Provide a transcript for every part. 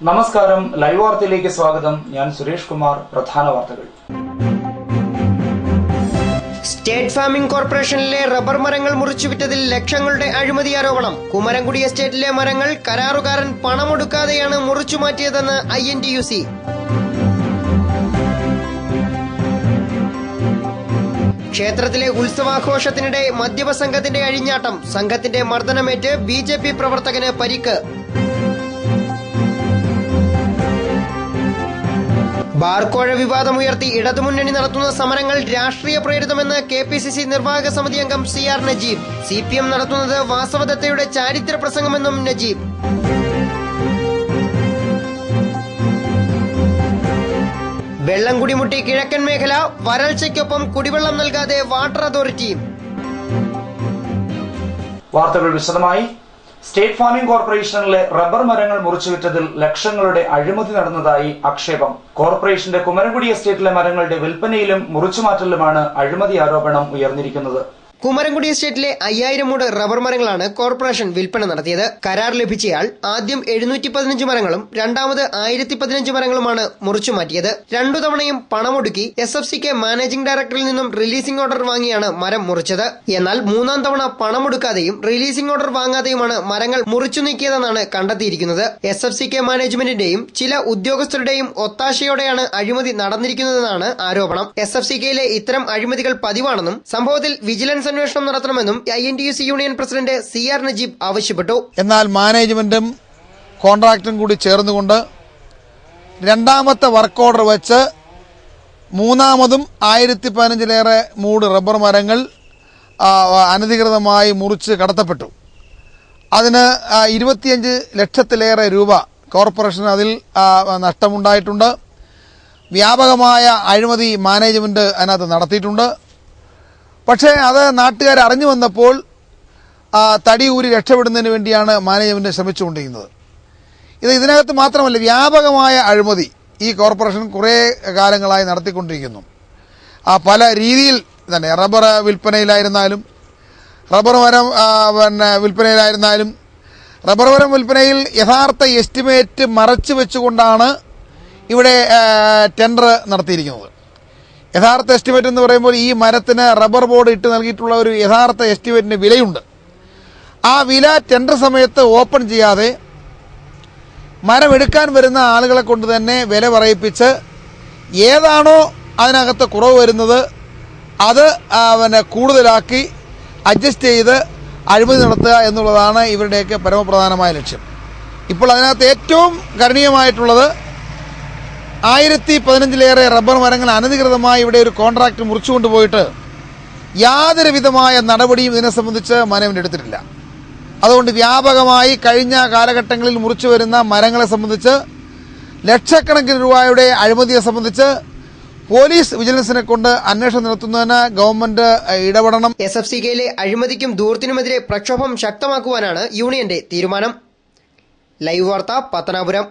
നമസ്കാരം, ലൈവ് വാർത്തയിലേക്ക് സ്വാഗതം. ഞാൻ സുരേഷ് കുമാർ. പ്രധാന വാർത്തകൾ. സ്റ്റേറ്റ് ഫാമിംഗ് കോർപ്പറേഷനിലെ റബ്ബർ മരങ്ങൾ മുറിച്ചുവിറ്റതിൽ ലക്ഷങ്ങളുടെ അഴിമതി ആരോപണം. കുമരംകുടി എസ്റ്റേറ്റിലെ മരങ്ങൾ കരാറുകാരൻ പണമൊടുക്കാതെയാണ് മുറിച്ചുമാറ്റിയതെന്ന് INTUC. ക്ഷേത്രത്തിലെ ഉത്സവാഘോഷത്തിനിടെ മദ്യപ സംഘത്തിന്റെ അഴിഞ്ഞാട്ടം. സംഘത്തിന്റെ മർദ്ദനമേറ്റ് BJP പ്രവർത്തകന് പരിക്ക്. ബാർക്കോഴ വിവാദമുയർത്തി ഇടതുമുന്നണി നടത്തുന്ന സമരങ്ങൾ രാഷ്ട്രീയ പ്രേരിതമെന്ന് KPCC നിർവാഹക സമിതി അംഗം CR നജീബ്. CPM നടത്തുന്നത് വാസവദത്തയുടെ ചാരിത്ര പ്രസംഗമെന്നും നജീബ്. വെള്ളം കുടിമുട്ടി കിഴക്കൻ മേഖല. വരൾച്ചയ്ക്കൊപ്പം കുടിവെള്ളം നൽകാതെ വാട്ടർ അതോറിറ്റി. വാർത്തകൾ വിശദമായി. സ്റ്റേറ്റ് ഫാമിംഗ് കോർപ്പറേഷനിലെ റബ്ബർ മരങ്ങൾ മുറിച്ചുവിറ്റതിൽ ലക്ഷങ്ങളുടെ അഴിമതി നടന്നതായി ആക്ഷേപം. കോർപ്പറേഷന്റെ കുമരംകുടി എസ്റ്റേറ്റിലെ മരങ്ങളുടെ വിൽപ്പനയിലും മുറിച്ചുമാറ്റലിലുമാണ് അഴിമതി ആരോപണം ഉയർന്നിരിക്കുന്നത്. കുമരംകുടി എസ്റ്റേറ്റിലെ 5000 മൂട് റബ്ബർ മരങ്ങളാണ് കോർപ്പറേഷൻ വിൽപ്പന നടത്തിയത്. കരാർ ലഭിച്ചയാൾ ആദ്യം 715 മരങ്ങളും രണ്ടാമത് 1015 മരങ്ങളുമാണ് മുറിച്ചുമാറ്റിയത്. രണ്ടു തവണയും പണമൊടുക്കി SFCK മാനേജിംഗ് ഡയറക്ടറിൽ നിന്നും റിലീസിംഗ് ഓർഡർ വാങ്ങിയാണ് മരം മുറിച്ചത്. എന്നാൽ മൂന്നാം തവണ പണമൊടുക്കാതെയും റിലീസിംഗ് ഓർഡർ വാങ്ങാതെയുമാണ് മരങ്ങൾ മുറിച്ചു നീക്കിയതെന്നാണ് കണ്ടെത്തിയിരിക്കുന്നത്. SFCK മാനേജ്മെന്റിന്റെയും ചില ഉദ്യോഗസ്ഥരുടെയും ഒത്താശയോടെയാണ് അഴിമതി നടന്നിരിക്കുന്നതെന്നാണ് ആരോപണം. SFCKയിലെ ഇത്തരം അഴിമതികൾ പതിവാണെന്നും സംഭവത്തിൽ വിജിലൻസ് അന്വേഷണം നടത്തണമെന്നും INTUC union president CR Najeeb ആവശ്യപ്പെട്ടു. എന്നാൽ മാനേജ്മെന്റും കോൺട്രാക്ടറും കൂടി ചേർന്നുകൊണ്ട് രണ്ടാമത്തെ വർക്ക് ഓർഡർ വെച്ച് മൂന്നാമതും 1015 മൂട് റബ്ബർ മരങ്ങൾ അനധികൃതമായി മുറിച്ച് കടത്തപ്പെട്ടു. അതിന് 25 ലക്ഷത്തിലേറെ രൂപ കോർപ്പറേഷൻ അതിൽ നഷ്ടമുണ്ടായിട്ടുണ്ട്. വ്യാപകമായ അഴിമതി മാനേജ്മെന്റ് അതിനകത്ത് നടത്തിയിട്ടുണ്ട്. പക്ഷേ അത് നാട്ടുകാർ അറിഞ്ഞു വന്നപ്പോൾ തടി ഊരി രക്ഷപ്പെടുന്നതിന് വേണ്ടിയാണ് മാനേജ്മെന്റ് ശ്രമിച്ചുകൊണ്ടിരിക്കുന്നത്. ഇതിനകത്ത് മാത്രമല്ല, വ്യാപകമായ അഴിമതി ഈ കോർപ്പറേഷൻ കുറേ കാലങ്ങളായി നടത്തിക്കൊണ്ടിരിക്കുന്നു. പല രീതിയിൽ തന്നെ റബ്ബർ വിൽപ്പനയിലായിരുന്നാലും റബ്ബർ മരം വിൽപ്പനയിൽ യഥാർത്ഥ എസ്റ്റിമേറ്റ് മറച്ചു വെച്ചുകൊണ്ടാണ് ഇവിടെ ടെൻഡർ നടത്തിയിരിക്കുന്നത്. യഥാർത്ഥ എസ്റ്റിമേറ്റ് എന്ന് പറയുമ്പോൾ ഈ മരത്തിന് റബ്ബർ ബോർഡ് ഇട്ട് നൽകിയിട്ടുള്ള ഒരു യഥാർത്ഥ എസ്റ്റിമേറ്റിന് വിലയുണ്ട്. ആ വില ടെൻഡർ സമയത്ത് ഓപ്പൺ ചെയ്യാതെ മരം എടുക്കാൻ വരുന്ന ആളുകളെ കൊണ്ട് തന്നെ വില പറയിപ്പിച്ച് ഏതാണോ അതിനകത്ത് കുറവ് വരുന്നത് അത് കൂടുതലാക്കി അഡ്ജസ്റ്റ് ചെയ്ത് അഴിമതി നടത്തുക എന്നുള്ളതാണ് ഇവരുടെയൊക്കെ പരമപ്രധാനമായ ലക്ഷ്യം. ഇപ്പോൾ അതിനകത്ത് ഏറ്റവും കരണീയമായിട്ടുള്ളത് 1015 റബ്ബർ മരങ്ങൾ അനധികൃതമായി ഇവിടെ ഒരു കോൺട്രാക്ട് മുറിച്ചുകൊണ്ടുപോയിട്ട് യാതൊരു വിധമായ നടപടിയും ഇതിനെ സംബന്ധിച്ച് മാനേജ്മെന്റ് എടുത്തിട്ടില്ല. അതുകൊണ്ട് വ്യാപകമായി കഴിഞ്ഞ കാലഘട്ടങ്ങളിൽ മുറിച്ചു വരുന്ന മരങ്ങളെ സംബന്ധിച്ച് ലക്ഷക്കണക്കിന് രൂപയുടെ അഴിമതിയെ സംബന്ധിച്ച് പോലീസ് വിജിലൻസിനെ കൊണ്ട് അന്വേഷണം നടത്തുന്നതിന് ഗവൺമെന്റ് ഇടപെടണം. SFCKയിലെ അഴിമതിക്കും ധൂർത്തിനുമെതിരെ പ്രക്ഷോഭം ശക്തമാക്കുവാനാണ് യൂണിയന്റെ തീരുമാനം. ലൈവ് വാർത്ത, പത്തനാപുരം.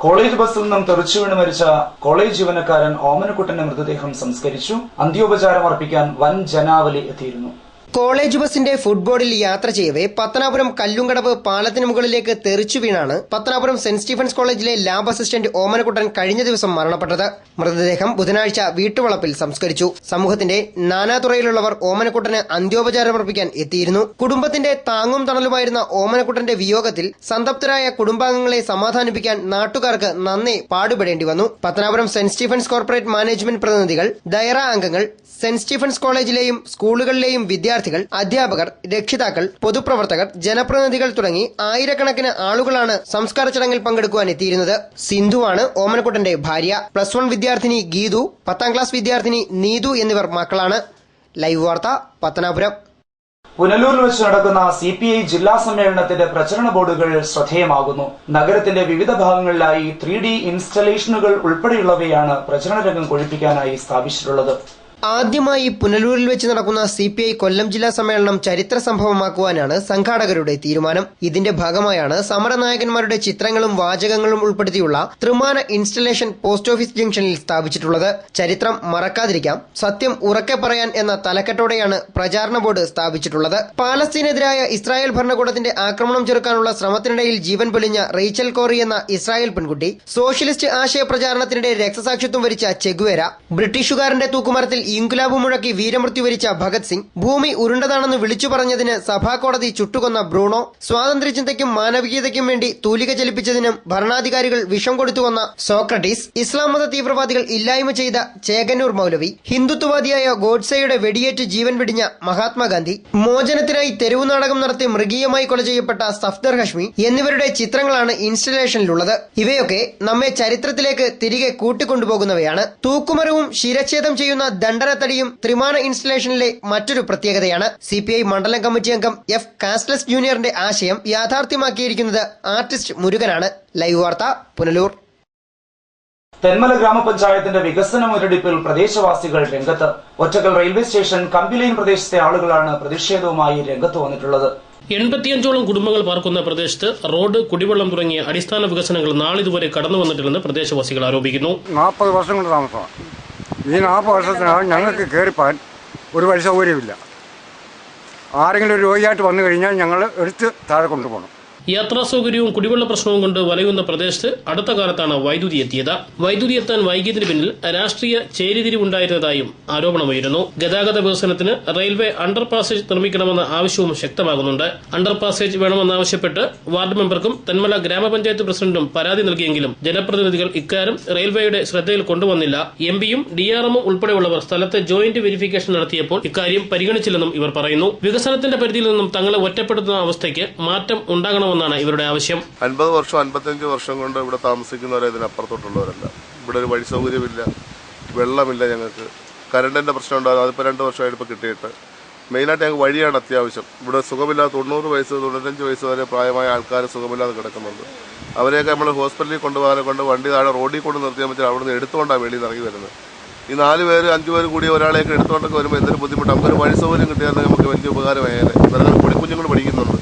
കോളേജ് ബസ്സിൽ നിന്നും തെറിച്ചു വീണ് മരിച്ച കോളേജ് ജീവനക്കാരൻ ഓമനക്കുട്ടന്റെ മൃതദേഹം സംസ്കരിച്ചു. അന്ത്യോപചാരം അർപ്പിക്കാൻ വൻ ജനാവലി എത്തിയിരുന്നു. കോളേജ് ബസിന്റെ ഫുട്ബോർഡിൽ യാത്ര ചെയ്യവേ പത്തനാപുരം കല്ലുംകടവ് പാലത്തിന് മുകളിലേക്ക് തെറിച്ചു വീണാണ് പത്തനാപുരം സെന്റ് സ്റ്റീഫൻസ് കോളേജിലെ ലാബ് അസിസ്റ്റന്റ് ഓമനക്കുട്ടൻ കഴിഞ്ഞ ദിവസം മരണപ്പെട്ടത്. മൃതദേഹം ബുധനാഴ്ച വീട്ടുവളപ്പിൽ സംസ്കരിച്ചു. സമൂഹത്തിന്റെ നാനാതുറയിലുള്ളവർ ഓമനക്കുട്ടന് അന്ത്യോപചാരമർപ്പിക്കാൻ എത്തിയിരുന്നു. കുടുംബത്തിന്റെ താങ്ങും തണലുമായിരുന്ന ഓമനക്കുട്ടന്റെ വിയോഗത്തിൽ സന്തപ്തരായ കുടുംബാംഗങ്ങളെ സമാധാനിപ്പിക്കാൻ നാട്ടുകാർക്ക് നന്നേ പാടുപെടേണ്ടി വന്നു. Pathanapuram saint Stephen's corporate management പ്രതിനിധികൾ, ഡയറ അംഗങ്ങൾ, സെന്റ് സ്റ്റീഫൻസ് കോളേജിലെയും സ്കൂളുകളിലെയും വിദ്യാർത്ഥികൾ, അധ്യാപകർ, രക്ഷിതാക്കൾ, പൊതുപ്രവർത്തകർ, ജനപ്രതിനിധികൾ തുടങ്ങി ആയിരക്കണക്കിന് ആളുകളാണ് സംസ്കാര ചടങ്ങിൽ പങ്കെടുക്കുവാൻ എത്തിയിരുന്നത്. സിന്ധുവാണ് ഓമനക്കുട്ടന്റെ ഭാര്യ. +1 വിദ്യാർത്ഥിനി ഗീതു, 10ാം ക്ലാസ് വിദ്യാർത്ഥിനി നീതു എന്നിവർ മക്കളാണ്. ലൈവ് വാർത്ത, പത്തനാപുരം. പുനലൂരിൽ വെച്ച് നടക്കുന്ന CPI ജില്ലാ സമ്മേളനത്തിന്റെ പ്രചരണ ബോർഡുകൾ ശ്രദ്ധേയമാകുന്നു. നഗരത്തിന്റെ വിവിധ ഭാഗങ്ങളിലായി 3D ഇൻസ്റ്റലേഷനുകൾ ഉൾപ്പെടെയുള്ളവയാണ് പ്രചരണ രംഗം കൊഴിപ്പിക്കാനായി സ്ഥാപിച്ചിട്ടുള്ളത്. ആദ്യമായി പുനലൂരിൽ വെച്ച് നടക്കുന്ന CPI കൊല്ലം ജില്ലാ സമ്മേളനം ചരിത്ര സംഭവമാക്കുവാനാണ് സംഘാടകരുടെ തീരുമാനം. ഇതിന്റെ ഭാഗമായാണ് സമരനായകന്മാരുടെ ചിത്രങ്ങളും വാചകങ്ങളും ഉൾപ്പെടുത്തിയുള്ള ത്രിമാന ഇൻസ്റ്റലേഷൻ പോസ്റ്റ് ഓഫീസ് ജംഗ്ഷനിൽ സ്ഥാപിച്ചിട്ടുള്ളത്. ചരിത്രം മറക്കാതിരിക്കാം, സത്യം ഉറക്കെ പറയാൻ എന്ന തലക്കെട്ടോടെയാണ് പ്രചാരണ ബോർഡ് സ്ഥാപിച്ചിട്ടുള്ളത്. പാലസ്തീനെതിരായ ഇസ്രായേൽ ഭരണകൂടത്തിന്റെ ആക്രമണം ചെറുക്കാനുള്ള ശ്രമത്തിനിടയിൽ ജീവൻ പൊലിഞ്ഞ റേച്ചൽ കോറി എന്ന ഇസ്രായേൽ പെൺകുട്ടി, സോഷ്യലിസ്റ്റ് ആശയ പ്രചാരണത്തിനിടെ രക്തസാക്ഷിത്വം വരിച്ച ചെഗുവേര, ബ്രിട്ടീഷുകാരന്റെ തൂക്കുമരത്തിൽ ഇൻകുലാബ് മുഴക്കി വീരമൃത്യു വരിച്ച ഭഗത് സിംഗ്, ഭൂമി ഉരുണ്ടതാണെന്ന് വിളിച്ചു പറഞ്ഞതിന് സഭാകോടതി ചുട്ടുകൊന്ന ബ്രൂണോ, സ്വാതന്ത്ര്യചിന്തയ്ക്കും മാനവികതയ്ക്കും വേണ്ടി തൂലിക ചലിപ്പിച്ചതിനും ഭരണാധികാരികൾ വിഷം കൊടുത്തുവന്ന സോക്രട്ടീസ്, ഇസ്ലാം മത തീവ്രവാദികൾ ഇല്ലായ്മ ചെയ്ത ചേകന്നൂർ മൗലവി, ഹിന്ദുത്വവാദിയായ ഗോഡ്സെയുടെ വെടിയേറ്റ് ജീവൻ വെടിഞ്ഞ മഹാത്മാഗാന്ധി, മോചനത്തിനായി തെരുവു നാടകം നടത്തി മൃഗീയമായി കൊല ചെയ്യപ്പെട്ട സഫ്ദർ ഹഷ്മി എന്നിവരുടെ ചിത്രങ്ങളാണ് ഇൻസ്റ്റലേഷനിലുള്ളത്. ഇവയൊക്കെ നമ്മെ ചരിത്രത്തിലേക്ക് തിരികെ കൂട്ടിക്കൊണ്ടുപോകുന്നവയാണ്. തൂക്കുമരവും ശിരച്ഛേദം ചെയ്യുന്ന ദണ്ഡനത്തടിയും ത്രിമാന ഇൻസ്റ്റലേഷനിലെ മറ്റൊരു പ്രത്യേകതയാണ്. CPI മണ്ഡലം കമ്മിറ്റി അംഗം F. കാസ്റ്റ്ലസ് ജൂനിയറിന്റെ ആശയം യാഥാർത്ഥ്യമാക്കിയിരിക്കുന്നത് ആർട്ടിസ്റ്റ് മുരുകനാണ്. ലൈവ് വാർത്ത, പുനലൂർ. തെന്മല ഗ്രാമപഞ്ചായത്തിന്റെ വികസന മുരടിപ്പിൽ പ്രദേശവാസികൾ രംഗത്ത്. ഒറ്റക്കൽ റെയിൽവേ സ്റ്റേഷൻ കമ്പിലൈൻ പ്രദേശത്തെ ആളുകളാണ് പ്രതിഷേധവുമായി രംഗത്ത് വന്നിട്ടുള്ളത്. 85ഓളം കുടുംബങ്ങൾ പാർക്കുന്ന പ്രദേശത്ത് റോഡ്, കുടിവെള്ളം തുടങ്ങിയ അടിസ്ഥാന വികസനങ്ങൾ നാളിതുവരെ കടന്നു വന്നിട്ടില്ലെന്ന് പ്രദേശവാസികൾ ആരോപിക്കുന്നു. 40 വർഷം കൊണ്ട് താമസമാണ്. ഈ 40 വർഷത്തിനകം ഞങ്ങൾക്ക് കയറിപ്പാൻ ഒരു വഴി സൗകര്യമില്ല. ആരെങ്കിലും ഒരു രോഗിയായിട്ട് വന്നു കഴിഞ്ഞാൽ ഞങ്ങൾ എടുത്ത് താഴെ കൊണ്ടുപോകണം. യാത്രാ സൗകര്യവും കുടിവെള്ള പ്രശ്നവും കൊണ്ട് വലയുന്ന പ്രദേശത്ത് അടുത്ത കാലത്താണ് വൈദ്യുതി എത്തിയത്. വൈദ്യുതി എത്താൻ വൈകിയതിന് പിന്നിൽ രാഷ്ട്രീയ ചേരിതിരിവുണ്ടായിരുന്നതായും ആരോപണമുയരുന്നു. ഗതാഗത വികസനത്തിന് റെയിൽവേ അണ്ടർ പാസേജ് നിർമ്മിക്കണമെന്ന ആവശ്യവും ശക്തമാകുന്നുണ്ട്. അണ്ടർ പാസേജ് വേണമെന്നാവശ്യപ്പെട്ട് വാർഡ് മെമ്പർക്കും തെന്മല ഗ്രാമപഞ്ചായത്ത് പ്രസിഡന്റും പരാതി നൽകിയെങ്കിലും ജനപ്രതിനിധികൾ ഇക്കാര്യം റെയിൽവേയുടെ ശ്രദ്ധയിൽ കൊണ്ടുവന്നില്ല. MPയും DRMും ഉൾപ്പെടെയുള്ളവർ സ്ഥലത്തെ ജോയിന്റ് വെരിഫിക്കേഷൻ നടത്തിയപ്പോൾ ഇക്കാര്യം പരിഗണിച്ചില്ലെന്നും ഇവർ പറയുന്നു. വികസനത്തിന്റെ പരിധിയിൽ നിന്നും തങ്ങളെ ഒറ്റപ്പെടുത്തുന്ന അവസ്ഥയ്ക്ക് മാറ്റം ഉണ്ടാകണം ാണ് ഇവരുടെ ആവശ്യം. 50 വർഷം 55 വർഷം കൊണ്ട് ഇവിടെ താമസിക്കുന്നവരെ ഇതിനപ്പുറത്തോട്ടുള്ളവരല്ല. ഇവിടെ ഒരു വഴി സൗകര്യമില്ല, വെള്ളമില്ല, ഞങ്ങൾക്ക് കറണ്ടിന്റെ പ്രശ്നം ഉണ്ടാകും. അതിപ്പോൾ 2 വർഷമായിട്ട് ഇപ്പോൾ കിട്ടിയിട്ട് മെയിനായിട്ട് ഞങ്ങൾക്ക് വഴിയാണ് അത്യാവശ്യം. ഇവിടെ സുഖമില്ലാതെ 90 വയസ്സ് 95 വയസ്സ് വരെ പ്രായമായ ആൾക്കാർ സുഖമില്ലാതെ കിടക്കുന്നുണ്ട്. അവരെയൊക്കെ നമ്മൾ ഹോസ്പിറ്റലിൽ കൊണ്ടുപോകാനെ കൊണ്ട് വണ്ടി താഴെ റോഡിൽ കൊണ്ട് നിർത്തിയാൽ പറ്റും. അവിടെ നിന്ന് എടുത്തുകൊണ്ടാണ് വെളിയിൽ നിന്ന് ഇറങ്ങി വരുന്നത്. ഈ 4 പേര് 5 പേര് കൂടി ഒരാളെയൊക്കെ എടുത്തുകൊണ്ടൊക്കെ വരുമ്പോൾ എന്തൊരു ബുദ്ധിമുട്ട്. നമുക്കൊരു വഴി സൗകര്യം കിട്ടിയാൽ നമുക്ക് വലിയ ഉപകാരമായാലേ. വെറുതെ പൊടിക്കുഞ്ഞുങ്ങൾ പഠിക്കുന്നുണ്ട്.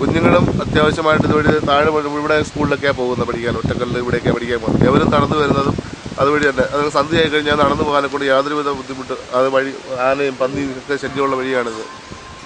കുഞ്ഞുങ്ങളും അത്യാവശ്യമായിട്ട് ഇതുവഴി താഴെ ഇവിടെ സ്കൂളിലൊക്കെയാണ് പോകുന്നത് പഠിക്കാൻ. ഒറ്റക്കല്ലിൽ ഇവിടെയൊക്കെയാണ് പഠിക്കാൻ പോകുന്നത്. എവരും നടന്നു വരുന്നതും അതുവഴി തന്നെ. അത് സന്ധ്യയായി കഴിഞ്ഞാൽ നടന്നു പോകാനെ കൊണ്ട് യാതൊരുവിധ ബുദ്ധിമുട്ട്. അത് വഴി ആനയും പന്നിയും ഒക്കെ ശല്യമുള്ള വഴിയാണിത്.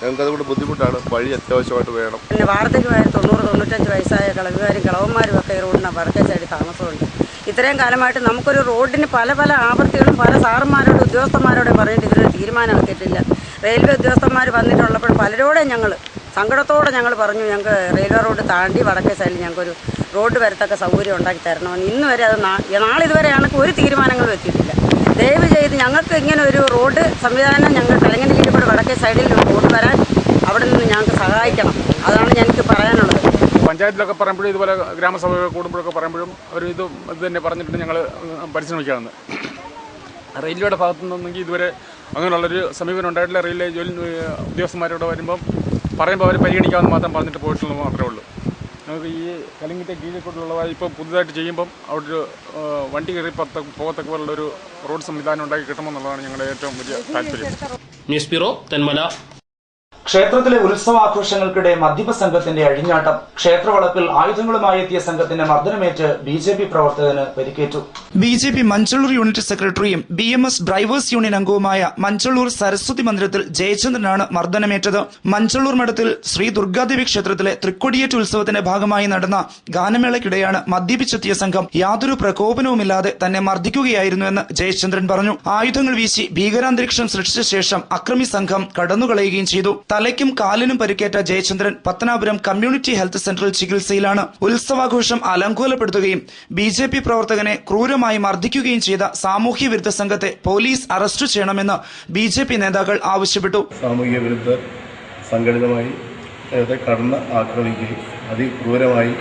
ഞങ്ങൾക്ക് അതുകൊണ്ട് ബുദ്ധിമുട്ടാണ്. വഴി അത്യാവശ്യമായിട്ട് വേണം. പിന്നെ വാർദ്ധക്യമായ 90-95 വയസ്സായ കളവുകാരും കളവന്മാരും ഒക്കെ ഈ റോഡിന് വടക്കേ സൈഡിൽ താമസമുണ്ട്. ഇത്രയും കാലമായിട്ട് നമുക്കൊരു റോഡിന് പല ആവർത്തികളും പല സാറന്മാരോട് ഉദ്യോഗസ്ഥന്മാരോട് പറഞ്ഞിട്ട് ഇതിനൊരു തീരുമാനം എടുത്തിട്ടില്ല. റെയിൽവേ ഉദ്യോഗസ്ഥന്മാർ വന്നിട്ടുള്ളപ്പോൾ പലരോടെ ഞങ്ങൾ സങ്കടത്തോടെ ഞങ്ങൾ പറഞ്ഞു, ഞങ്ങൾക്ക് റെയിൽവേ റോഡ് താണ്ടി വടക്കേ സൈഡിൽ ഞങ്ങൾക്കൊരു റോഡ് വരത്തക്ക സൗകര്യം ഉണ്ടാക്കി തരണമെന്ന്. ഇന്ന് വരെ അത് നാളിതുവരെ ഞങ്ങൾക്ക് ഒരു തീരുമാനങ്ങളും എത്തിയിട്ടില്ല. ദയവ് ചെയ്ത് ഞങ്ങൾക്ക് ഇങ്ങനെ ഒരു റോഡ് സംവിധാനം ഞങ്ങൾ കലങ്ങനിരിക്കുമ്പോൾ വടക്കേ സൈഡിൽ റോഡ് വരാൻ അവിടെ നിന്ന് ഞങ്ങൾക്ക് സഹായിക്കണം. അതാണ് ഞങ്ങൾക്ക് പറയാനുള്ളത്. പഞ്ചായത്തിലൊക്കെ പറയുമ്പോഴും ഇതുപോലെ ഗ്രാമസഭ കൂടുമ്പോഴൊക്കെ പറയുമ്പോഴും അവർ ഇത് തന്നെ പറഞ്ഞിട്ട് ഞങ്ങൾ പരിശ്രമിക്കാമെന്ന്. റെയിൽവേയുടെ ഭാഗത്തു നിന്നെങ്കിൽ ഇതുവരെ അങ്ങനെയുള്ളൊരു സമീപനം ഉണ്ടായിട്ടില്ല. റെയിൽവേ ജോലി ഉദ്യോഗസ്ഥന്മാരോട് വരുമ്പം പറയുമ്പോൾ അവർ പരിഗണിക്കാമെന്ന് മാത്രം പറഞ്ഞിട്ട് പോയിട്ടുള്ളത് മാത്രമേ ഉള്ളൂ. നമുക്ക് ഈ കലിങ്ങിൻ്റെ കീഴിൽക്കൊണ്ടുള്ളതായി ഇപ്പോൾ പുതുതായിട്ട് ചെയ്യുമ്പം അവിടെ ഒരു വണ്ടി കയറി പോകത്തക്ക പോലുള്ളൊരു റോഡ് സംവിധാനം ഉണ്ടാക്കി കിട്ടണമെന്നുള്ളതാണ് ഞങ്ങളുടെ ഏറ്റവും വലിയ താല്പര്യം. News bureau, Thenmala. ക്ഷേത്രത്തിലെ ഉത്സവാഘോഷങ്ങൾക്കിടെ മദ്യപ സംഘത്തിന്റെ അഴിഞ്ഞാട്ടം. ക്ഷേത്രവളപ്പിൽ ആയുധങ്ങളുമായി എത്തിയ സംഘത്തിന്റെ മർദ്ദനമേറ്റ് BJP പ്രവർത്തകന് പരിക്കേറ്റു. BJP മഞ്ചള്ളൂർ യൂണിറ്റ് സെക്രട്ടറിയും BMS ഡ്രൈവേഴ്സ് യൂണിയൻ അംഗവുമായ മഞ്ചള്ളൂർ സരസ്വതി മന്ദിരത്തിൽ ജയചന്ദ്രനാണ് മർദ്ദനമേറ്റത്. മഞ്ചള്ളൂർ മഠത്തിൽ ശ്രീ ദുർഗാദേവി ക്ഷേത്രത്തിലെ തൃക്കൊടിയേറ്റ് ഉത്സവത്തിന്റെ ഭാഗമായി നടന്ന ഗാനമേളയ്ക്കിടെയാണ് മദ്യപിച്ചെത്തിയ സംഘം യാതൊരു പ്രകോപനവുമില്ലാതെ തന്നെ മർദ്ദിക്കുകയായിരുന്നുവെന്ന് ജയചന്ദ്രൻ പറഞ്ഞു. ആയുധങ്ങൾ വീശി ഭീകരാന്തരീക്ഷം സൃഷ്ടിച്ച ശേഷം അക്രമി സംഘം കടന്നുകളയുകയും ചെയ്തു. തലയ്ക്കും കാലിനും പരിക്കേറ്റ ജയചന്ദ്രൻ പത്തനാപുരം കമ്മ്യൂണിറ്റി ഹെൽത്ത് സെന്ററിൽ ചികിത്സയിലാണ്. ഉത്സവാഘോഷം അലങ്കോലപ്പെടുത്തുകയും BJP പ്രവർത്തകനെ ക്രൂരമായി മർദ്ദിക്കുകയും ചെയ്ത സാമൂഹ്യ വിരുദ്ധ സംഘത്തെ പോലീസ് അറസ്റ്റ് ചെയ്യണമെന്ന് BJP നേതാക്കൾ ആവശ്യപ്പെട്ടു. സാമൂഹ്യ വിരുദ്ധർ സംഘടിതമായി കടന്ന് ആക്രമിക്കുകയും അതിക്രൂരമായി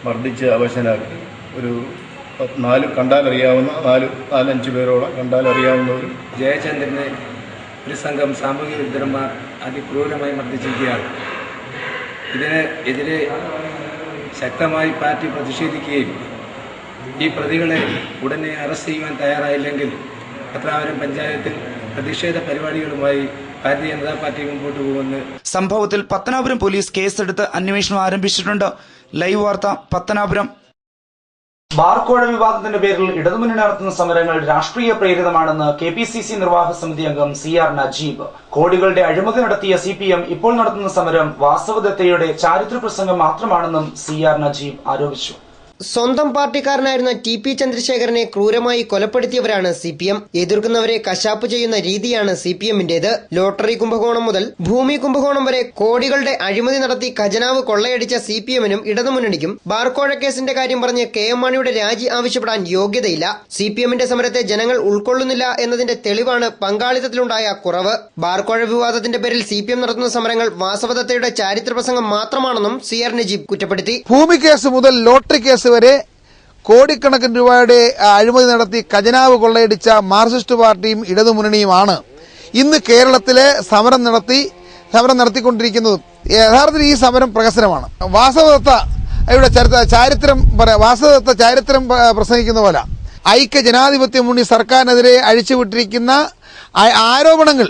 മർദ്ദിച്ച് അവശനാക്കി ഒരു 4 കണ്ടാലറിയാവുന്ന 4-5 പേരോളം കണ്ടാലറിയാവുന്നവരും ജയചന്ദ്രനെ ഒരു സംഘം സാമൂഹ്യ വിരുദ്ധന്മാർ അതിക്രൂരമായി മർദ്ദിച്ചിരിക്കുകയാണ്. ഇതിനെതിരെ ശക്തമായി പാർട്ടി പ്രതിഷേധിക്കുകയും ഈ പ്രതികളെ ഉടനെ അറസ്റ്റ് ചെയ്യുവാൻ തയ്യാറായില്ലെങ്കിൽ പത്തനാപുരം പഞ്ചായത്തിൽ പ്രതിഷേധ പരിപാടികളുമായി ഭാരതീയ ജനതാ പാർട്ടി മുമ്പോട്ട് പോകുമെന്ന്. സംഭവത്തിൽ പത്തനാപുരം പോലീസ് കേസെടുത്ത് അന്വേഷണം ആരംഭിച്ചിട്ടുണ്ട്. ലൈവ് വാർത്ത പത്തനാപുരം. ബാർക്കോഴ വിവാദത്തിന്റെ പേരിൽ ഇടതുമുന്നണി നടത്തുന്ന സമരങ്ങൾ രാഷ്ട്രീയ പ്രേരിതമാണെന്ന് KPCC നിർവാഹക സമിതി അംഗം CR നജീബ്. കോടികളുടെ അഴിമതി നടത്തിയ CPM ഇപ്പോൾ നടത്തുന്ന സമരം വാസവദത്തയുടെ ചാരിത്ര പ്രസംഗം മാത്രമാണെന്നും CR നജീബ് ആരോപിച്ചു. സ്വന്തം പാർട്ടിക്കാരനായിരുന്ന TP ചന്ദ്രശേഖരനെ ക്രൂരമായി കൊലപ്പെടുത്തിയവരാണ് CPM. എതിർക്കുന്നവരെ കശാപ്പ് ചെയ്യുന്ന രീതിയാണ് CPMന്റേത്. ലോട്ടറി കുംഭകോണം മുതൽ ഭൂമി കുംഭകോണം വരെ കോടികളുടെ അഴിമതി നടത്തി ഖജനാവ് കൊള്ളയടിച്ച CPMനും ഇടതുമുന്നണിക്കും ബാർക്കോഴ കേസിന്റെ കാര്യം പറഞ്ഞ് KM മാണിയുടെ രാജി ആവശ്യപ്പെടാൻ യോഗ്യതയില്ല. CPMന്റെ സമരത്തെ ജനങ്ങൾ ഉൾക്കൊള്ളുന്നില്ല എന്നതിന്റെ തെളിവാണ് പങ്കാളിത്തത്തിലുണ്ടായ കുറവ്. ബാർക്കോഴ വിവാദത്തിന്റെ പേരിൽ CPM നടത്തുന്ന സമരങ്ങൾ വാസവദത്തയുടെ ചാരിത്ര പ്രസംഗം മാത്രമാണെന്നും CR നജീബ് കുറ്റപ്പെടുത്തി. ഭൂമി കേസ് മുതൽ ലോട്ടറി കേസ് വരെ കോടിക്കണക്കിന് രൂപയുടെ അഴിമതി നടത്തി ഖജനാവ് കൊള്ളയടിച്ച മാർക്സിസ്റ്റ് പാർട്ടിയും ഇടതുമുന്നണിയുമാണ് ഇന്ന് കേരളത്തിലെ സമരം നടത്തിക്കൊണ്ടിരിക്കുന്നതും. യഥാർത്ഥത്തിൽ ഈ സമരം പ്രഹസനമാണ്. വാസവദത്തയുടെ ചാരിത്രം പ്രസംഗിക്കുന്ന പോലെ ഐക്യ ജനാധിപത്യ മുന്നണി സർക്കാരിനെതിരെ അഴിച്ചുവിട്ടിരിക്കുന്ന ആരോപണങ്ങൾ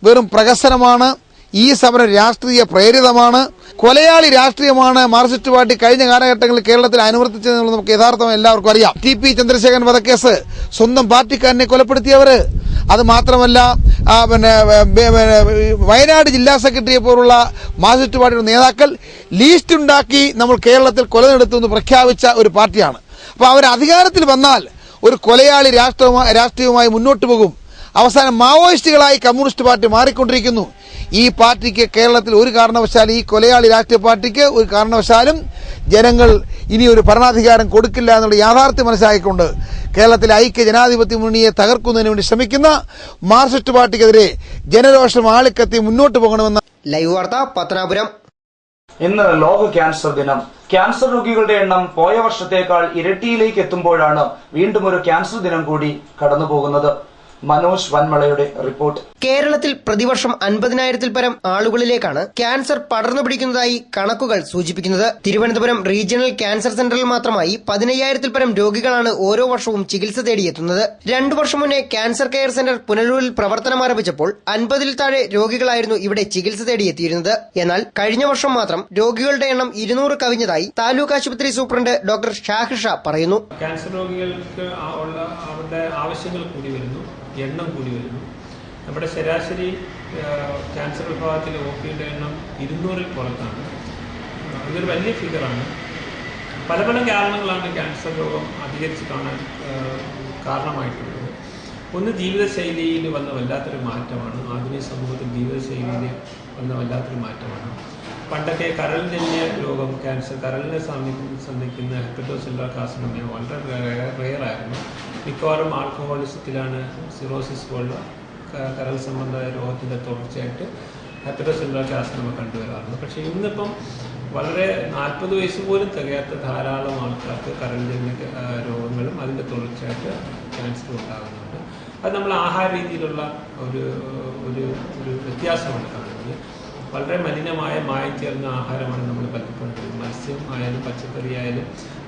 വെറും പ്രഹസനമാണ്. ഈ സമരം രാഷ്ട്രീയ പ്രേരിതമാണ്. കൊലയാളി രാഷ്ട്രീയമാണ് മാർക്സിസ്റ്റ് പാർട്ടി കഴിഞ്ഞ കാലഘട്ടങ്ങളിൽ കേരളത്തിൽ അനുവർത്തിച്ചതെന്നുള്ളത് നമുക്ക് യഥാർത്ഥം എല്ലാവർക്കും അറിയാം. TP ചന്ദ്രശേഖരൻ വധക്കേസ് സ്വന്തം പാർട്ടിക്കാരനെ കൊലപ്പെടുത്തിയവർ, അത് മാത്രമല്ല വയനാട് ജില്ലാ സെക്രട്ടറിയെ പോലുള്ള മാർക്സിസ്റ്റ് പാർട്ടിയുടെ നേതാക്കൾ ലീസ്റ്റ് ഉണ്ടാക്കി നമ്മൾ കേരളത്തിൽ കൊല നടത്തുമെന്ന് പ്രഖ്യാപിച്ച ഒരു പാർട്ടിയാണ്. അപ്പോൾ അവർ അധികാരത്തിൽ വന്നാൽ ഒരു കൊലയാളി രാഷ്ട്രീയവുമായി മുന്നോട്ട് പോകും. അവസാനം മാവോയിസ്റ്റുകളായി കമ്മ്യൂണിസ്റ്റ് പാർട്ടി മാറിക്കൊണ്ടിരിക്കുന്നു. ഈ പാർട്ടിക്ക് കേരളത്തിൽ ഒരു കാരണവശാലും, ഈ കൊലയാളി രാഷ്ട്രീയ പാർട്ടിക്ക് ഒരു കാരണവശാലും ജനങ്ങൾ ഇനി ഒരു ഭരണാധികാരം കൊടുക്കില്ല എന്നുള്ള യാഥാർത്ഥ്യം മനസ്സിലാക്കിക്കൊണ്ട് കേരളത്തിലെ ഐക്യ ജനാധിപത്യ മുന്നണിയെ തകർക്കുന്നതിന് വേണ്ടി ശ്രമിക്കുന്ന മാർക്സിസ്റ്റ് പാർട്ടിക്കെതിരെ ജനരോഷം ആളിക്കത്തി മുന്നോട്ട് പോകണമെന്ന്. ലൈവ് വാർത്ത പത്തനാപുരം. ഇന്ന് ലോക ക്യാൻസർ ദിനം. ക്യാൻസർ രോഗികളുടെ എണ്ണം പോയ വർഷത്തേക്കാൾ ഇരട്ടിയിലേക്ക് എത്തുമ്പോഴാണ് വീണ്ടും ഒരു ക്യാൻസർ ദിനം കൂടി കടന്നുപോകുന്നത്. മനോജ് വന്മളയുടെ റിപ്പോർട്ട്. കേരളത്തിൽ പ്രതിവർഷം 50,000-ൽ പരം ആളുകളിലേക്കാണ് ക്യാൻസർ പടർന്നു പിടിക്കുന്നതായി കണക്കുകൾ സൂചിപ്പിക്കുന്നത്. തിരുവനന്തപുരം റീജിയണൽ ക്യാൻസർ സെന്ററിൽ മാത്രമായി 15,000-ൽ പരം രോഗികളാണ് ഓരോ വർഷവും ചികിത്സ തേടിയെത്തുന്നത്. 2 വർഷം മുന്നേ ക്യാൻസർ കെയർ സെന്റർ പുനലൂരിൽ പ്രവർത്തനം ആരംഭിച്ചപ്പോൾ 50-ൽ താഴെ രോഗികളായിരുന്നു ഇവിടെ ചികിത്സ തേടിയെത്തിയിരുന്നത്. എന്നാൽ കഴിഞ്ഞ വർഷം മാത്രം രോഗികളുടെ എണ്ണം 200 കവിഞ്ഞതായി താലൂക്ക് ആശുപത്രി സൂപ്രണ്ട് ഡോക്ടർ ഷാഹിഷ പറയുന്നു. ക്യാൻസർ രോഗികൾക്ക് അവരുടെ ആവശ്യങ്ങൾ കൂടി വരുന്നു, എണ്ണം കൂടി വരുന്നു. നമ്മുടെ ശരാശരി ക്യാൻസർ വിഭാഗത്തിലെ OPയുടെ എണ്ണം 200-ൽ പുറത്താണ്. ഇതൊരു വലിയ ഫിഗറാണ്. പല കാരണങ്ങളാണ് ക്യാൻസർ രോഗം അധികരിച്ച് കാണാൻ കാരണമായിട്ടുള്ളത്. ഒന്ന്, ജീവിതശൈലിയിൽ വന്ന വല്ലാത്തൊരു മാറ്റമാണ്. ആധുനിക സമൂഹത്തിൽ ജീവിതശൈലിയിൽ വന്ന വല്ലാത്തൊരു മാറ്റമാണ്. പണ്ടൊക്കെ കരളിൻ്റെ രോഗം, ക്യാൻസർ, കരളിനെ സന്ധിക്കുന്ന ഹെപ്പറ്റോസെല്ലുലാർ കാർസിനോമ വളരെ റെയറായിരുന്നു. മിക്കവാറും ആൽക്കഹോളിസത്തിലാണ്, സിറോസിസ് പോലുള്ള കരൾ സംബന്ധമായ രോഗത്തിൻ്റെ തുടർച്ചയായിട്ട് ഹെപ്പറ്റോസെല്ലുലാർ കാർസിനോമ കണ്ടുവരാറുണ്ട്. പക്ഷേ ഇന്നിപ്പം വളരെ 40 വയസ്സ് പോലും തികയാത്ത ധാരാളം ആൾക്കാർക്ക് കരളിൻ്റെ രോഗങ്ങളും അതിൻ്റെ തുടർച്ചയായിട്ട് ക്യാൻസറും ഉണ്ടാകുന്നുണ്ട്. അത് നമ്മൾ ആഹാര രീതിയിലുള്ള ഒരു വ്യത്യാസമാണ് കാണുന്നത്. വളരെ മലിനമായ മായം ചേർന്ന ആഹാരമാണ് നമ്മൾ പലപ്പോഴും. മത്സ്യം ആയാലും പച്ചക്കറി ആയാലും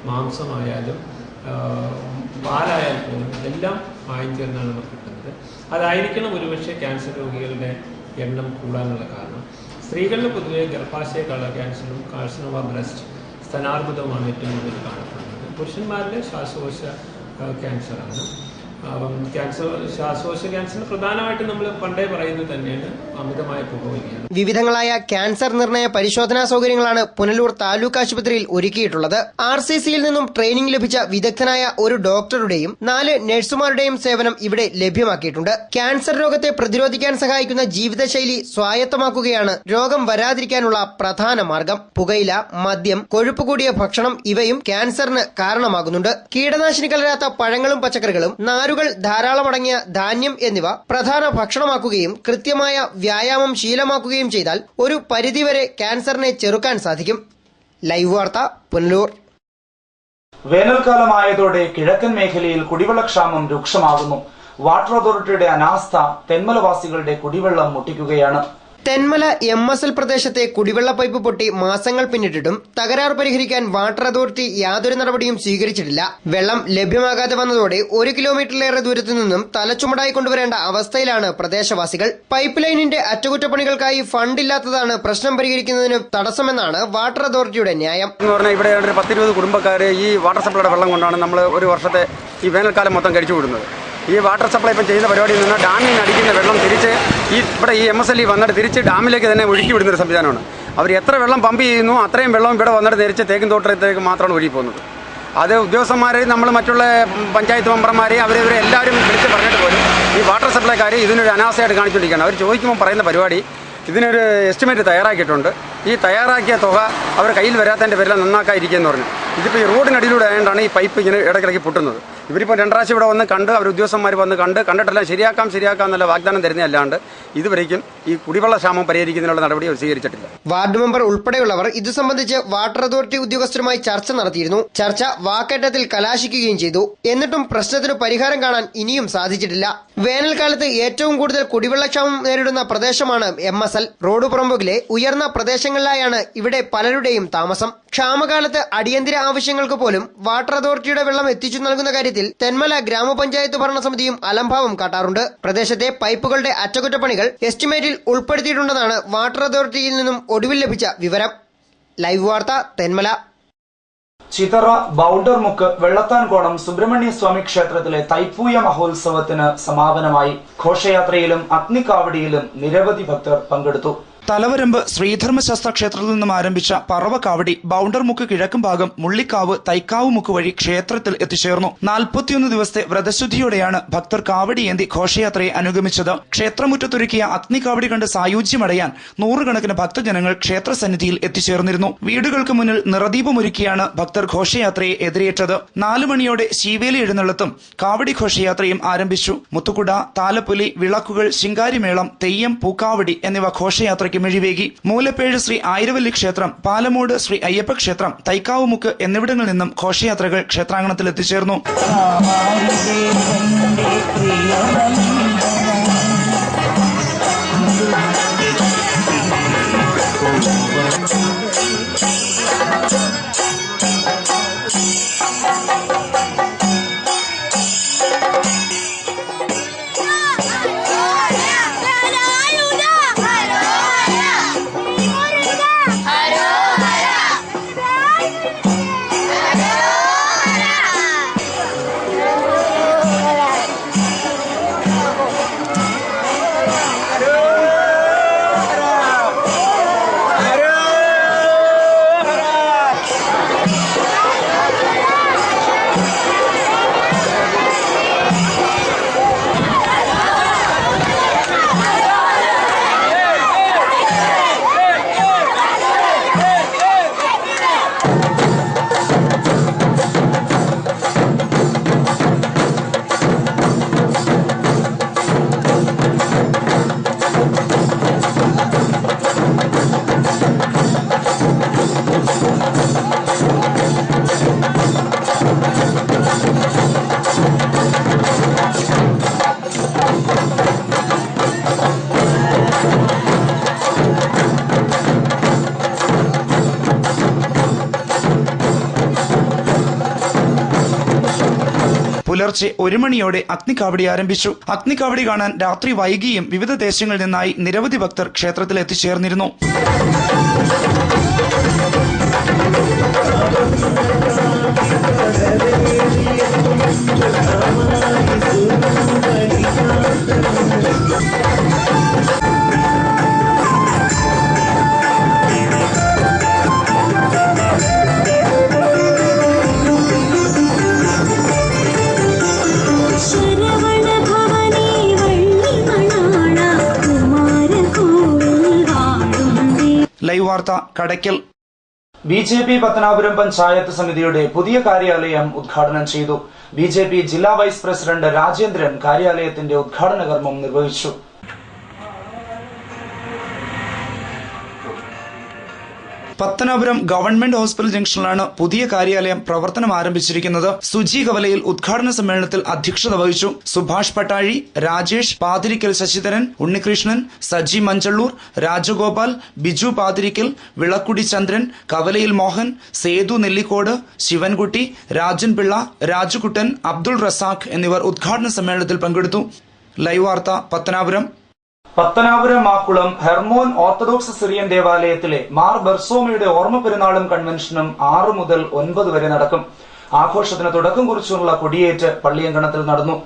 മാംസമായാലും പാലായാൽ പോലും എല്ലാം മായം ചേർന്നാണ് നമുക്ക് കിട്ടുന്നത്. അതായിരിക്കണം ഒരുപക്ഷെ ക്യാൻസർ രോഗികളുടെ എണ്ണം കൂടാനുള്ള കാരണം. സ്ത്രീകളിൽ പൊതുവെ ഗർഭാശയ ക്യാൻസറും കാർസിനോമ ബ്രസ്റ്റ്, സ്തനാർബുദവുമാണ് ഏറ്റവും കൂടുതൽ കാണപ്പെടുന്നത്. പുരുഷന്മാരിലെ ശ്വാസകോശ ക്യാൻസറാണ്. ശ്വാസകോശ ക്യാൻസർ പ്രധാനമായിട്ടും നമ്മൾ പണ്ടേ പറയുന്നത് തന്നെയാണ് അമിതമായ പുകവലിയാണ്. വിവിധങ്ങളായ ക്യാൻസർ നിർണയ പരിശോധനാ സൗകര്യങ്ങളാണ് പുനലൂർ താലൂക്ക് ആശുപത്രിയിൽ ഒരുക്കിയിട്ടുള്ളത്. RCCയിൽ നിന്നും ട്രെയിനിംഗ് ലഭിച്ച വിദഗ്ധനായ ഒരു ഡോക്ടറുടെയും 4 നഴ്സുമാരുടെയും സേവനം ഇവിടെ ലഭ്യമാക്കിയിട്ടുണ്ട്. ക്യാൻസർ രോഗത്തെ പ്രതിരോധിക്കാൻ സഹായിക്കുന്ന ജീവിതശൈലി സ്വായത്തമാക്കുകയാണ് രോഗം വരാതിരിക്കാനുള്ള പ്രധാന മാർഗം. പുകയില, മദ്യം, കൊഴുപ്പ് കൂടിയ ഭക്ഷണം ഇവയും ക്യാൻസറിന് കാരണമാകുന്നുണ്ട്. കീടനാശിനി കലരാത്ത പഴങ്ങളും പച്ചക്കറികളും ധാരാളമടങ്ങിയ ധാന്യം എന്നിവ പ്രധാന ഭക്ഷണമാക്കുകയും കൃത്യമായ വ്യായാമം ശീലമാക്കുകയും ചെയ്താൽ ഒരു പരിധിവരെ ക്യാൻസറിനെ ചെറുക്കാൻ സാധിക്കും. ലൈവ് വാർത്ത പുനലൂർ. വേനൽക്കാലമായതോടെ കിഴക്കൻ മേഖലയിൽ കുടിവെള്ളക്ഷാമം രൂക്ഷമാകുന്നു. വാട്ടർ അതോറിറ്റിയുടെ അനാസ്ഥ തെന്മലവാസികളുടെ കുടിവെള്ളം മുട്ടിക്കുകയാണ്. തെന്മല MSL പ്രദേശത്തെ കുടിവെള്ള പൈപ്പ് പൊട്ടി മാസങ്ങൾ പിന്നിട്ടിട്ടും തകരാർ പരിഹരിക്കാൻ വാട്ടർ അതോറിറ്റി യാതൊരു നടപടിയും സ്വീകരിച്ചിട്ടില്ല. വെള്ളം ലഭ്യമാകാതെ വന്നതോടെ 1 കിലോമീറ്ററിലേറെ ദൂരത്തു നിന്നും തലച്ചുമടായി കൊണ്ടുവരേണ്ട അവസ്ഥയിലാണ് പ്രദേശവാസികൾ. പൈപ്പ് ലൈനിന്റെ അറ്റകുറ്റപ്പണികൾക്കായി ഫണ്ടില്ലാത്തതാണ് പ്രശ്നം പരിഹരിക്കുന്നതിന് തടസ്സമെന്നാണ് വാട്ടർ അതോറിറ്റിയുടെ ന്യായം. ഇവിടെ 10-20 കുടുംബക്കാരെ ഈ വാട്ടർ സപ്ലൈയുടെ വെള്ളം കൊണ്ടാണ് നമ്മൾ ഒരു വർഷത്തെ ഈ വേനൽക്കാലം മൊത്തം കഴിച്ചു വിടുന്നത്. ഈ വാട്ടർ സപ്ലൈ ഇപ്പം ചെയ്യുന്ന പരിപാടിയിൽ നിന്ന് ഡാമിൽ നിന്ന് അടിക്കുന്ന വെള്ളം തിരിച്ച് ഇവിടെ ഈ MSL വന്നിട്ട് തിരിച്ച് ഡാമിലേക്ക് തന്നെ ഒഴുക്കി വിടുന്നൊരു സംവിധാനമാണ്. അവർ എത്ര വെള്ളം പമ്പ് ചെയ്യുന്നു അത്രയും വെള്ളം ഇവിടെ വന്നിട്ട് തിരിച്ച് തേക്കിൻ തോട്ടത്തിലേക്ക് മാത്രമാണ് ഒഴുകി പോകുന്നത്. അത് ഉദ്യോഗസ്ഥന്മാരെ നമ്മൾ മറ്റുള്ള പഞ്ചായത്ത് മെമ്പർമാരെ അവരെ എല്ലാവരും വിളിച്ച് പറഞ്ഞിട്ട് പോലും ഈ വാട്ടർ സപ്ലൈക്കാർ ഇതിനൊരു അനാസ്ഥയായിട്ട് കാണിച്ചുകൊണ്ടിരിക്കുകയാണ്. അവർ ചോദിക്കുമ്പോൾ പറയുന്ന പരിപാടി ഇതിനൊരു എസ്റ്റിമേറ്റ് തയ്യാറാക്കിയിട്ടുണ്ട്. ഈ തയ്യാറാക്കിയ തുക അവർ കയ്യിൽ വരാത്തതിൻ്റെ പേരിൽ നന്നാക്കാതിരിക്കുകയെന്ന് പറഞ്ഞു. ഇതിപ്പോൾ ഈ റോഡിനടിയിലൂടെ ആയതുകൊണ്ടാണ് ഈ പൈപ്പ് ഇങ്ങനെ ഇടയ്ക്കിടയ്ക്ക് പൊട്ടുന്നത്. ഇവരിപ്പോൾ 2 പ്രാവശ്യം ഇവിടെ വന്ന് കണ്ട് അവർ ഉദ്യോഗസ്ഥന്മാർ വന്ന് കണ്ടിട്ടെല്ലാം ശരിയാക്കാം എന്നുള്ള വാഗ്ദാനം തരുന്നതല്ലാണ്ട് ഇതുവരേക്കും ഈ കുടിവെള്ള ക്ഷാമം പരിഹരിക്കുന്നതിനുള്ള നടപടി സ്വീകരിച്ചിട്ടില്ല. വാർഡ് മെമ്പർ ഉൾപ്പെടെയുള്ളവർ ഇത് സംബന്ധിച്ച് വാട്ടർ അതോറിറ്റി ഉദ്യോഗസ്ഥരുമായി ചർച്ച നടത്തിയിരുന്നു. ചർച്ച വാക്കേറ്റത്തിൽ കലാശിക്കുകയും ചെയ്തു. എന്നിട്ടും പ്രശ്നത്തിന് പരിഹാരം കാണാൻ ഇനിയും സാധിച്ചിട്ടില്ല. വേനൽക്കാലത്ത് ഏറ്റവും കൂടുതൽ കുടിവെള്ളക്ഷാമം നേരിടുന്ന പ്രദേശമാണ് MSL. റോഡ് പുറമ്പോക്കിലെ ഉയർന്ന പ്രദേശങ്ങളിലായാണ് ഇവിടെ പലരുടെയും താമസം. ക്ഷാമകാലത്ത് അടിയന്തര ആവശ്യങ്ങൾക്ക് പോലും വാട്ടർ അതോറിറ്റിയുടെ വെള്ളം എത്തിച്ചു നൽകുന്ന കാര്യത്തിൽ തെന്മല ഗ്രാമപഞ്ചായത്ത് ഭരണസമിതിയും അലംഭാവം കാട്ടാറുണ്ട്. പ്രദേശത്തെ പൈപ്പുകളുടെ അറ്റകുറ്റപ്പണികൾ എസ്റ്റിമേറ്റിൽ ഉൾപ്പെടുത്തിയിട്ടുണ്ടെന്നാണ് വാട്ടർ അതോറിറ്റിയിൽ നിന്നും ഒടുവിൽ ലഭിച്ച വിവരം. ലൈവ് വാർത്ത തെന്മല. ചിതറ ബൌഡർമുക്ക് വെള്ളത്താൻകോണം സുബ്രഹ്മണ്യ സ്വാമി ക്ഷേത്രത്തിലെ തൈപ്പൂയ മഹോത്സവത്തിന് സമാപനമായി. ഘോഷയാത്രയിലും അഗ്നിക്കാവടിയിലും നിരവധി ഭക്തർ പങ്കെടുത്തു. തലവരമ്പ് ശ്രീധർമ്മശാസ്ത്ര ക്ഷേത്രത്തിൽ നിന്നും ആരംഭിച്ച പറവക്കാവടി ബൌണ്ടർമുക്ക് കിഴക്കും ഭാഗം മുള്ളിക്കാവ് തൈക്കാവ് മുക്ക് വഴി ക്ഷേത്രത്തിൽ എത്തിച്ചേർന്നു. 41 ദിവസത്തെ വ്രതശുദ്ധിയോടെയാണ് ഭക്തർ കാവടിയേന്തി ഘോഷയാത്രയെ അനുഗമിച്ചത്. ക്ഷേത്രമുറ്റത്തൊരുക്കിയ അഗ്നിക്കാവടി കണ്ട് സായുജ്യമടയാൻ 100 കണക്കിന് ഭക്തജനങ്ങൾ ക്ഷേത്രസന്നിധിയിൽ എത്തിച്ചേർന്നിരുന്നു. വീടുകൾക്ക് മുന്നിൽ നിറദീപമൊരുക്കിയാണ് ഭക്തർ ഘോഷയാത്രയെ എതിരേറ്റത്. 4 മണിയോടെ ശീവേലി എഴുന്നള്ളത്തും കാവടി ഘോഷയാത്രയും ആരംഭിച്ചു. മുത്തുകുട, താലപ്പൊലി, വിളക്കുകൾ, ശിങ്കാരിമേളം, തെയ്യം, പൂക്കാവടി എന്നിവ ഘോഷയാത്ര മിഴിവേകി. മൂലപ്പേഴ് ശ്രീ ആയിരവല്ലി ക്ഷേത്രം, പാലമൂട് ശ്രീ അയ്യപ്പ ക്ഷേത്രം, തൈക്കാവുമുക്ക് എന്നിവിടങ്ങളിൽ നിന്നും ഘോഷയാത്രകൾ ക്ഷേത്രാങ്കണത്തിൽ എത്തിച്ചേർന്നു. പുലർച്ചെ 1 മണിയോടെ അഗ്നിക്കാവടി ആരംഭിച്ചു. അഗ്നിക്കാവടി കാണാൻ രാത്രി വൈകിയും വിവിധ ദേശങ്ങളിൽ നിന്നായി നിരവധി ഭക്തർ ക്ഷേത്രത്തിൽ എത്തിച്ചേർന്നിരുന്നു. ലൈവ് വാർത്ത കടയ്ക്കൽ. BJP പത്തനാപുരം പഞ്ചായത്ത് സമിതിയുടെ പുതിയ കാര്യാലയം ഉദ്ഘാടനം ചെയ്തു. BJP ജില്ലാ വൈസ് പ്രസിഡന്റ് രാജേന്ദ്രൻ കാര്യാലയത്തിന്റെ ഉദ്ഘാടന കർമ്മം നിർവഹിച്ചു. പത്തനാപുരം ഗവൺമെന്റ് ഹോസ്പിറ്റൽ ജംഗ്ഷനിലാണ് പുതിയ കാര്യാലയം പ്രവർത്തനം ആരംഭിച്ചിരിക്കുന്നത്. സുജി കവലയിൽ ഉദ്ഘാടന സമ്മേളനത്തിൽ അധ്യക്ഷത വഹിച്ചു. സുഭാഷ് പട്ടാഴി, രാജേഷ്, പാതിരിക്കൽ ശശിധരൻ, ഉണ്ണികൃഷ്ണൻ, സജി മഞ്ചള്ളൂർ, രാജഗോപാൽ, ബിജു പാതിരിക്കൽ, വിളക്കുടി ചന്ദ്രൻ, കവലയിൽ മോഹൻ, സേതു നെല്ലിക്കോട്, ശിവൻകുട്ടി, രാജൻ പിള്ള, രാജുകുട്ടൻ, അബ്ദുൾ റസാഖ് എന്നിവർ ഉദ്ഘാടന സമ്മേളനത്തിൽ പങ്കെടുത്തു. ലൈവ് വാർത്ത Pathanapuram. Pathanapuram Makkulam Hermon Orthodox Syrian ദേവാലയത്തിലെ മാർ ബെർസോമയുടെ ഓർമ്മ പെരുന്നാളും കൺവെൻഷനും 6 മുതൽ 9 വരെ നടക്കും. ആഘോഷത്തിന് തുടക്കം കുറിച്ചുള്ള കൊടിയേറ്റ് പള്ളിയങ്കണത്തിൽ നടന്നു.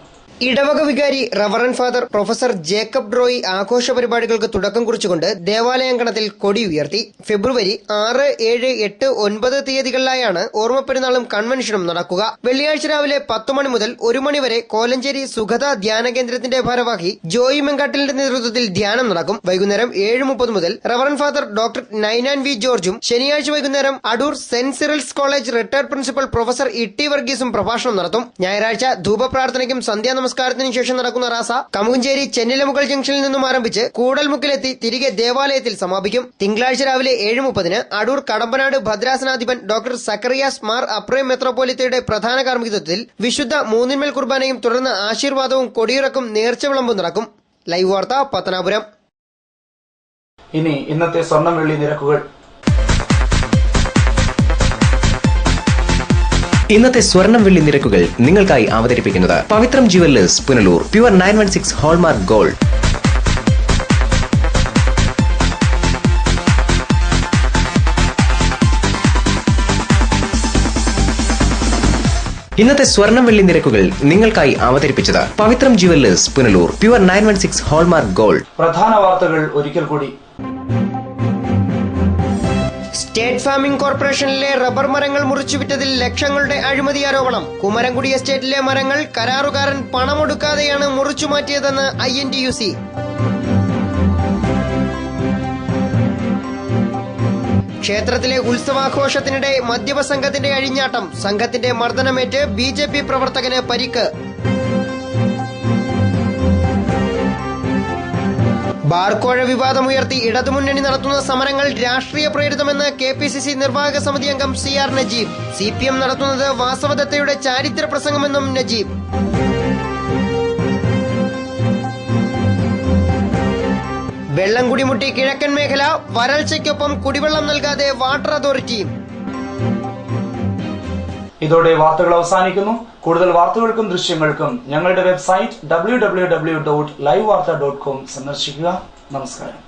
ഇടവക വികാരി reverend father professor Jacob drawee ആഘോഷ പരിപാടികൾക്ക് തുടക്കം കുറിച്ചുകൊണ്ട് ദേവാലയാങ്കണത്തിൽ കൊടി ഉയർത്തി. ഫെബ്രുവരി 6, 7, 8, 9 തീയതികളിലായാണ് ഓർമ്മ പെരുന്നാളും കൺവെൻഷനും നടക്കുക. വെള്ളിയാഴ്ച രാവിലെ 10 മണി മുതൽ 1 മണി വരെ കോലഞ്ചേരി സുഗത ധ്യാന കേന്ദ്രത്തിന്റെ ഭാരവാഹി ജോയി മെങ്കാട്ടിലിന്റെ നേതൃത്വത്തിൽ ധ്യാനം നടക്കും. വൈകുന്നേരം 7:30 മുതൽ reverend father doctor Ninan V ജോർജും ശനിയാഴ്ച വൈകുന്നേരം Adoor Saint Cyril's college retired principal professor Itty വർഗീസും പ്രഭാഷണം നടത്തും. ഞായറാഴ്ച ധൂപപ്രാർത്ഥനയ്ക്കും സന്ധ്യാ നമസ്കാരത്തിനു ശേഷം നടക്കുന്ന റാസ കമുകഞ്ചേരി ചെന്നിലമുകൾ ജംഗ്ഷനിൽ നിന്നും ആരംഭിച്ച് കൂടൽമുക്കിലെത്തി തിരികെ ദേവാലയത്തിൽ സമാപിക്കും. തിങ്കളാഴ്ച രാവിലെ 7:30 അടൂർ കടമ്പനാട് ഭദ്രാസനാധിപൻ ഡോക്ടർ സക്കറിയാസ് മാർ അപ്രേം മെത്രോപോലിത്തയുടെ പ്രധാന കാർമ്മികത്വത്തിൽ വിശുദ്ധ മൂന്നിന്മേൽ കുർബാനയും തുടർന്ന് ആശീർവാദവും കൊടിയിറക്കും നേർച്ച വിളമ്പും നടക്കും. ലൈവ് വാർത്ത പത്തനാപുരം. ഇനി ഇന്നത്തെ സ്വർണം വെള്ളി നിരക്കുകൾ. ഇന്നത്തെ സ്വർണം വെള്ളി നിരക്കുകൾ നിങ്ങൾക്കായി അവതരിപ്പിക്കുന്നത് Pavithram jewellers Punalur. Pure 916 hallmark gold. ഇന്നത്തെ സ്വർണം വെള്ളി നിരക്കുകൾ നിങ്ങൾക്കായി അവതരിപ്പിച്ചത് Pavithram jewellers Punalur. Pure 916 hallmark gold. പ്രധാന വാർത്തകൾ ഒരിക്കൽ കൂടി. സ്റ്റേറ്റ് ഫാമിംഗ് കോർപ്പറേഷനിലെ റബ്ബർ മരങ്ങൾ മുറിച്ചുവിറ്റതിൽ ലക്ഷങ്ങളുടെ അഴിമതി ആരോപണം. കുമരംകുടി എസ്റ്റേറ്റിലെ മരങ്ങൾ കരാറുകാരൻ പണമൊടുക്കാതെയാണ് മുറിച്ചുമാറ്റിയതെന്ന് INTUC. ക്ഷേത്രത്തിലെ ഉത്സവാഘോഷത്തിനിടെ മദ്യപ സംഘത്തിന്റെ അഴിഞ്ഞാട്ടം. സംഘത്തിന്റെ മർദ്ദനമേറ്റ് BJP പ്രവർത്തകന് പരിക്ക്. ബാർക്കോഴ വിവാദമുയർത്തി ഇടതുമുന്നണി നടത്തുന്ന സമരങ്ങൾ രാഷ്ട്രീയ പ്രേരിതമെന്ന് KPCC നിർവാഹക സമിതി അംഗം CR നജീബ്. CPM നടത്തുന്നത് വാസവദത്തയുടെ ചാരിത്ര പ്രസംഗമെന്നും നജീബ്. വെള്ളം കുടിമുട്ടി കിഴക്കൻ മേഖല. വരൾച്ചയ്ക്കൊപ്പം കുടിവെള്ളം നൽകാതെ വാട്ടർ അതോറിറ്റിയും. ഇതോടെ വാർത്തകൾ അവസാനിക്കുന്നു. കൂടുതൽ വാർത്തകൾക്കും ദൃശ്യങ്ങൾക്കും ഞങ്ങളുടെ വെബ്സൈറ്റ് www.livevarta.com സന്ദർശിക്കുക. നമസ്കാരം.